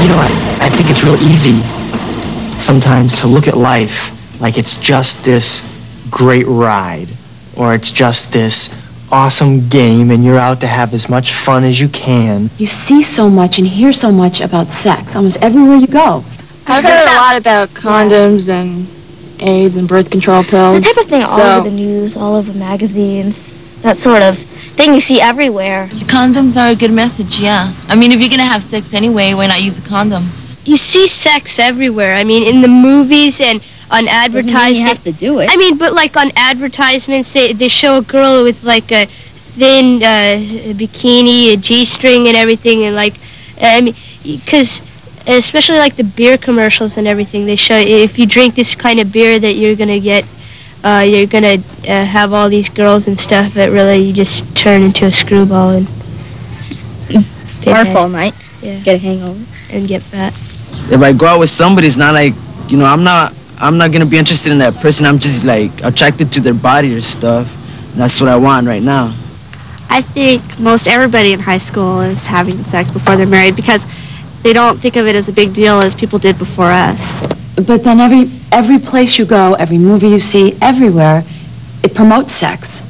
You know, I think it's real easy sometimes to look at life like it's just this great ride, or it's just this awesome game and you're out to have as much fun as you can. You see so much and hear so much about sex almost everywhere you go. I've heard a lot about condoms and AIDS and birth control pills. The type of thing all over the news, all over magazines, that sort of thing you see everywhere. Condoms are a good message, yeah. I mean, if you're going to have sex anyway, why not use a condom? You see sex everywhere. I mean, in the movies and on advertisements. You have to do it. I mean, but like on advertisements, they show a girl with like a thin bikini, a G-string and everything, and like, I mean, because especially like the beer commercials and everything, they show if you drink this kind of beer that you're gonna get, you're gonna have all these girls and stuff, but really you just turn into a screwball and barf all night. Yeah. Get a hangover and get fat. If I go out with somebody, it's not like, you know, I'm not gonna be interested in that person. I'm just like attracted to their body or stuff. And that's what I want right now. I think most everybody in high school is having sex before they're married because they don't think of it as a big deal as people did before us. But then every place you go, every movie you see, everywhere, it promotes sex.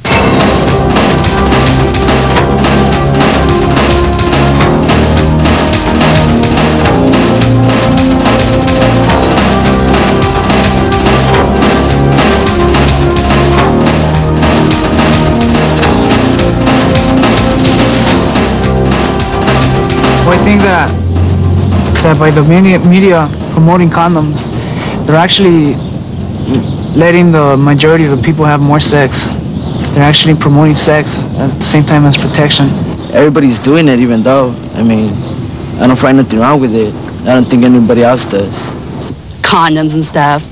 I think that by the media promoting condoms, they're actually letting the majority of the people have more sex. They're actually promoting sex at the same time as protection. Everybody's doing it, even though, I mean, I don't find nothing wrong with it. I don't think anybody else does. Condoms and stuff.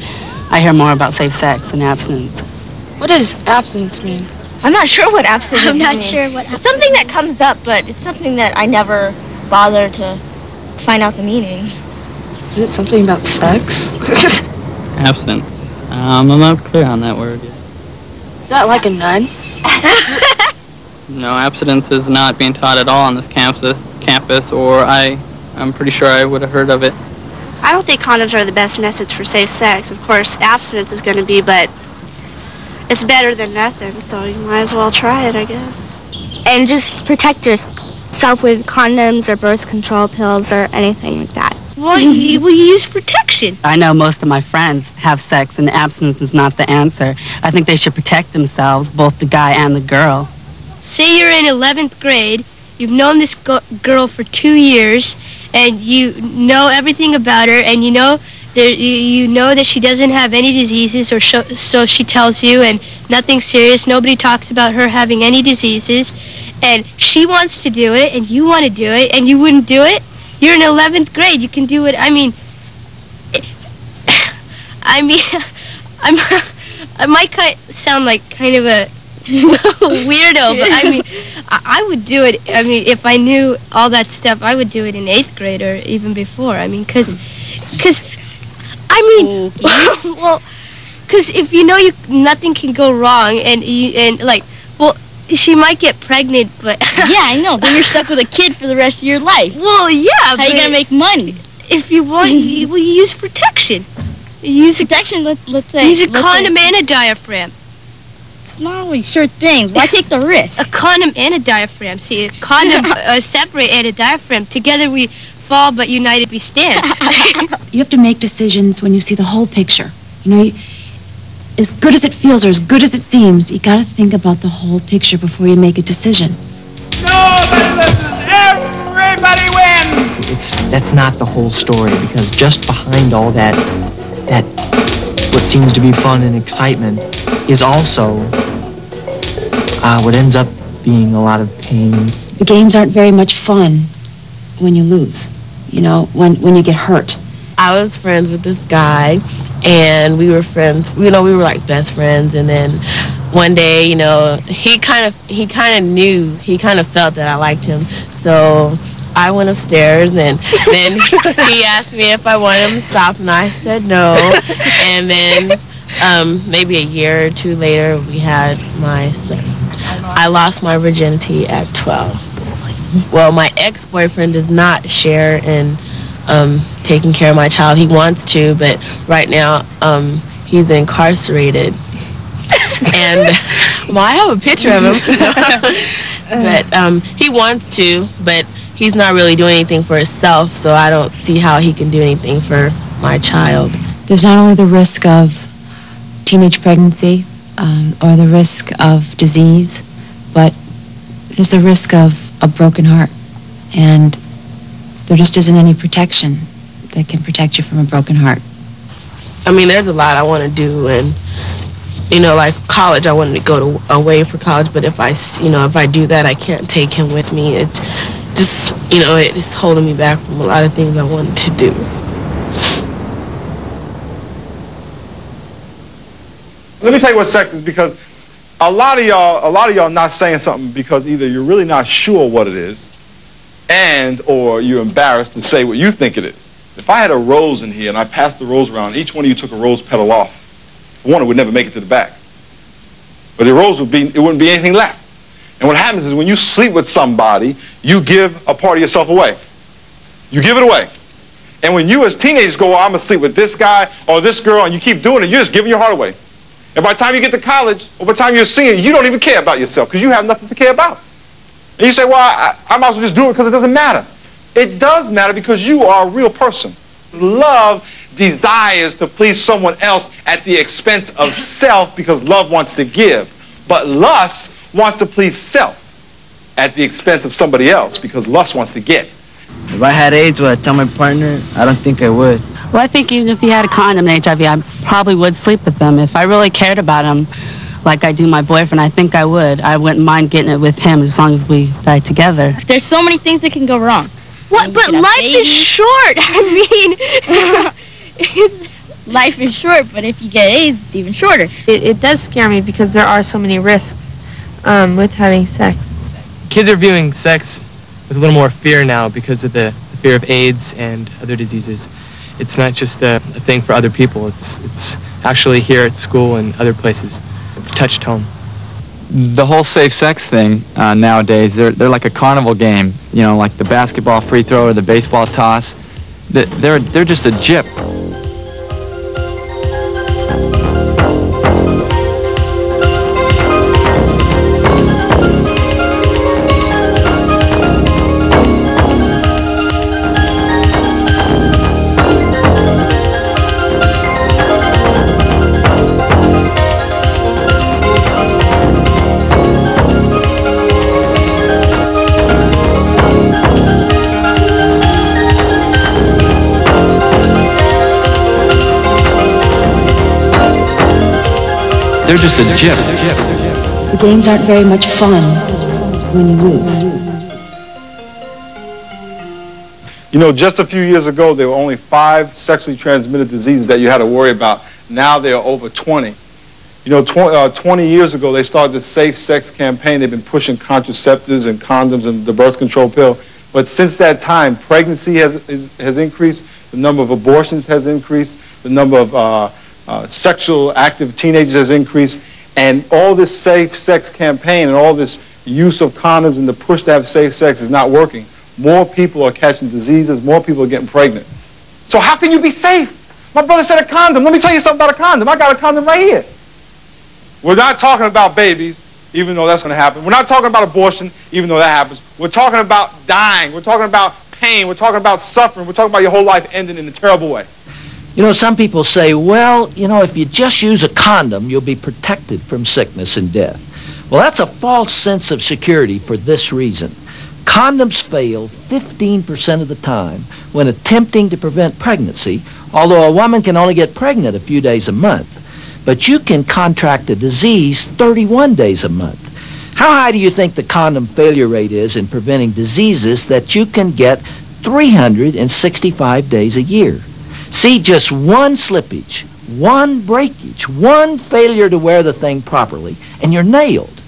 I hear more about safe sex than abstinence. What does abstinence mean? I'm not sure what abstinence means. I'm not sure what It's something that comes up, but it's something that I never bother to find out the meaning. Is it something about sex? Abstinence. I'm not clear on that word yet. Is that like a nun? No, abstinence is not being taught at all on this campus, or I'm pretty sure I would have heard of it. I don't think condoms are the best message for safe sex. Of course, abstinence is going to be, but it's better than nothing, so you might as well try it, I guess. And just protect yourself with condoms or birth control pills or anything like that. Well, you use protection. I know most of my friends have sex, and abstinence is not the answer. I think they should protect themselves, both the guy and the girl. Say you're in 11th grade, you've known this girl for 2 years, and you know everything about her, and you know that she doesn't have any diseases, or so she tells you, and nothing serious. Nobody talks about her having any diseases, and she wants to do it, and you want to do it, and you wouldn't do it. You're in 11th grade. You can do it. I mean, I might sound like kind of a weirdo, but I mean, I would do it. I mean, if I knew all that stuff, I would do it in 8th grade or even before. I mean, because I mean, well, because if you know nothing can go wrong, and like, well, she might get pregnant, but yeah, I know. Then you're stuck with a kid for the rest of your life. Well, yeah. How are you gonna make money? If you want, you use protection. You use protection. Let's say use a condom and a diaphragm. It's not always sure things. Why take the risk? A condom and a diaphragm. See, a condom separate and a diaphragm. Together we fall, but united we stand. You have to make decisions when you see the whole picture. You know, as good as it feels or as good as it seems, you got to think about the whole picture before you make a decision. Nobody listens. Everybody wins. That's not the whole story, because just behind all that what seems to be fun and excitement is also what ends up being a lot of pain. The games aren't very much fun when you lose, you know, when you get hurt. I was friends with this guy, and we were friends. You know, we were like best friends. And then one day, you know, he kind of felt that I liked him. So I went upstairs, and then he asked me if I wanted him to stop, and I said no. And then maybe a year or two later, we had my son. I lost my virginity at 12. Well, my ex-boyfriend does not share in taking care of my child. He wants to, but right now he's incarcerated. And well, I have a picture of him. But he wants to, but he's not really doing anything for himself, so I don't see how he can do anything for my child. There's not only the risk of teenage pregnancy or the risk of disease, but there's the risk of a broken heart. And there just isn't any protection that can protect you from a broken heart. I mean, there's a lot I want to do, and you know, like college, I wanted to go away for college, but if I do that, I can't take him with me. It just, it's holding me back from a lot of things I wanted to do. Let me tell you what sex is, because a lot of y'all not saying something because either you're really not sure what it is, or you're embarrassed to say what you think it is. If I had a rose in here and I passed the rose around, each one of you took a rose petal off. For one, it would never make it to the back. But the rose it wouldn't be anything left. And what happens is when you sleep with somebody, you give a part of yourself away. You give it away. And when you as teenagers go, I'm going to sleep with this guy or this girl, and you keep doing it, you're just giving your heart away. And by the time you get to college, or by the time you're a senior, you don't even care about yourself because you have nothing to care about. And you say, well, I might as well just do it because it doesn't matter. It does matter because you are a real person. Love desires to please someone else at the expense of self because love wants to give. But lust wants to please self at the expense of somebody else because lust wants to get. If I had AIDS, would I tell my partner? I don't think I would. Well, I think even if he had a condom and HIV, I probably would sleep with him. If I really cared about him like I do my boyfriend, I think I would. I wouldn't mind getting it with him as long as we die together. There's so many things that can go wrong. What? But life is short. I mean, life is short, but if you get AIDS, it's even shorter. It does scare me because there are so many risks with having sex. Kids are viewing sex with a little more fear now because of the fear of AIDS and other diseases. It's not just a thing for other people. It's actually here at school and other places. It's touched home. The whole safe sex thing nowadays, they're like a carnival game. You know, like the basketball free throw or the baseball toss. They're just a jip. They're just a jip. The games aren't very much fun when you lose. You know, just a few years ago, there were only 5 sexually transmitted diseases that you had to worry about. Now there are over 20. You know, 20 years ago, they started the safe sex campaign. They've been pushing contraceptives and condoms and the birth control pill. But since that time, pregnancy has increased. The number of abortions has increased. The number of sexual active teenagers has increased, and all this safe sex campaign and all this use of condoms and the push to have safe sex is not working. More people are catching diseases, more people are getting pregnant. So how can you be safe? My brother said a condom. Let me tell you something about a condom. I got a condom right here. We're not talking about babies, even though that's going to happen. We're not talking about abortion, even though that happens. We're talking about dying. We're talking about pain. We're talking about suffering. We're talking about your whole life ending in a terrible way. You know, some people say, well, you know, if you just use a condom, you'll be protected from sickness and death. Well, that's a false sense of security for this reason. Condoms fail 15% of the time when attempting to prevent pregnancy, although a woman can only get pregnant a few days a month. But you can contract a disease 31 days a month. How high do you think the condom failure rate is in preventing diseases that you can get 365 days a year? See, just one slippage, one breakage, one failure to wear the thing properly, and you're nailed.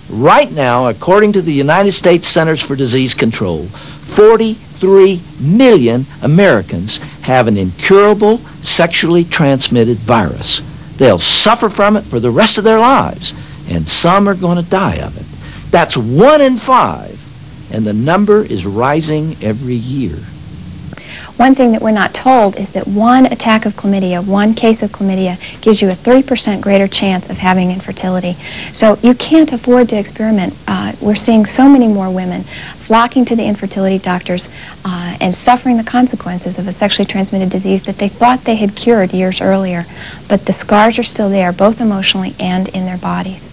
Right now, according to the United States Centers for Disease Control, 43 million Americans have an incurable sexually transmitted virus. They'll suffer from it for the rest of their lives, and some are going to die of it. That's 1 in 5, and the number is rising every year. One thing that we're not told is that one attack of chlamydia, one case of chlamydia, gives you a 3% greater chance of having infertility. So you can't afford to experiment. We're seeing so many more women flocking to the infertility doctors and suffering the consequences of a sexually transmitted disease that they thought they had cured years earlier. But the scars are still there, both emotionally and in their bodies.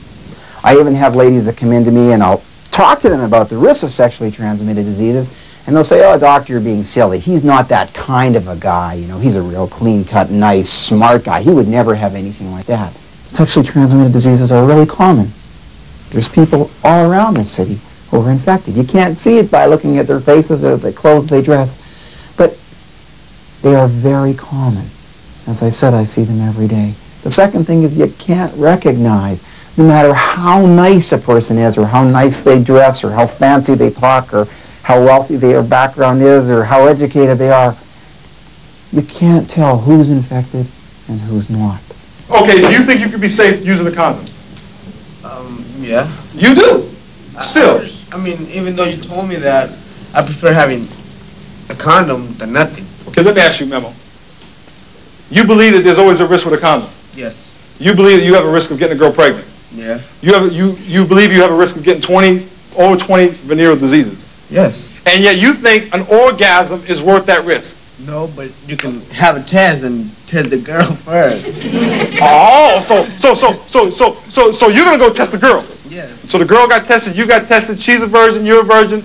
I even have ladies that come in to me and I'll talk to them about the risks of sexually transmitted diseases, and they'll say, "Oh, doctor, you're being silly. He's not that kind of a guy. You know, he's a real clean-cut, nice, smart guy. He would never have anything like that." Sexually transmitted diseases are really common. There's people all around this city who are infected. You can't see it by looking at their faces or the clothes they dress, but they are very common. As I said, I see them every day. The second thing is you can't recognize, no matter how nice a person is or how nice they dress or how fancy they talk or how wealthy their background is or how educated they are, you can't tell who's infected and who's not. Okay, do you think you could be safe using a condom? Yeah. You do? Still? I mean, even though you told me that, I prefer having a condom than nothing. Okay, let me ask you, Memo. You believe that there's always a risk with a condom? Yes. You believe that you have a risk of getting a girl pregnant? Yeah. You believe you have a risk of getting over 20 venereal diseases? Yes. And yet you think an orgasm is worth that risk? No, but you can have a test and test the girl first. Oh, so you're gonna go test the girl? Yeah. So the girl got tested, you got tested, she's a virgin, you're a virgin,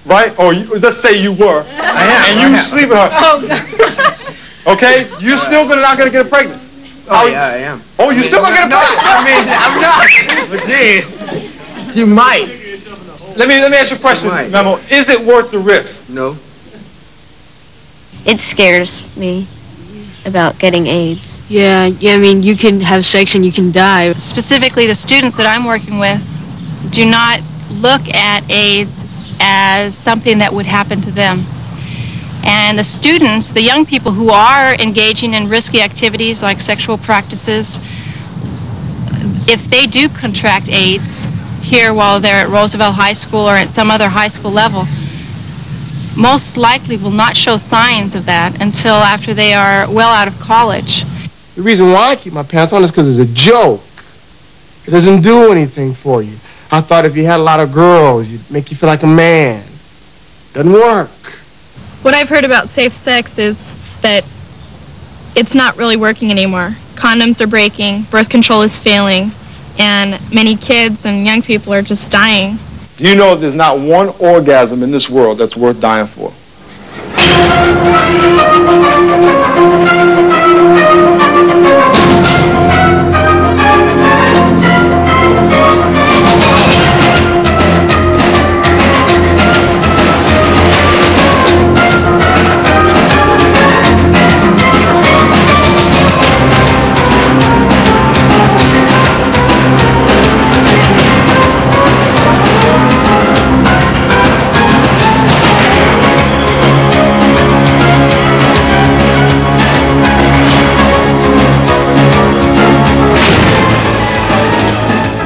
right? Or let's say you were. I am. And you sleep with her. Oh. Okay? You're still not gonna get pregnant. Oh, yeah, I am. Oh, you're still gonna get pregnant? I mean, I'm not. But geez, you might. Let me ask you a question, Memo. Is it worth the risk? No. It scares me about getting AIDS. Yeah, I mean, you can have sex and you can die. Specifically, the students that I'm working with do not look at AIDS as something that would happen to them. And the students, the young people who are engaging in risky activities like sexual practices, if they do contract AIDS here while they're at Roosevelt High School or at some other high school level, most likely will not show signs of that until after they are well out of college. The reason why I keep my pants on is because it's a joke. It doesn't do anything for you. I thought if you had a lot of girls, it'd make you feel like a man. Doesn't work. What I've heard about safe sex is that it's not really working anymore. Condoms are breaking, birth control is failing, and many kids and young people are just dying. Do you know there's not one orgasm in this world that's worth dying for?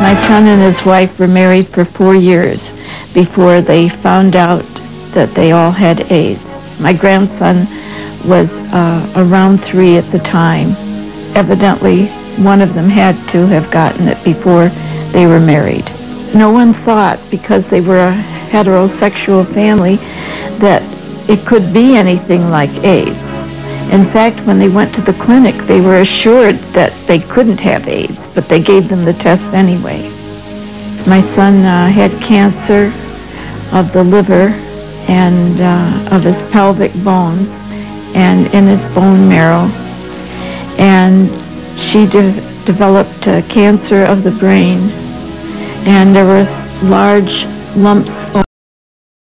My son and his wife were married for 4 years before they found out that they all had AIDS. My grandson was around 3 at the time. Evidently, one of them had to have gotten it before they were married. No one thought, because they were a heterosexual family, that it could be anything like AIDS. In fact, when they went to the clinic, they were assured that they couldn't have AIDS, but they gave them the test anyway. My son had cancer of the liver and of his pelvic bones and in his bone marrow. And she developed cancer of the brain, and there was large lumps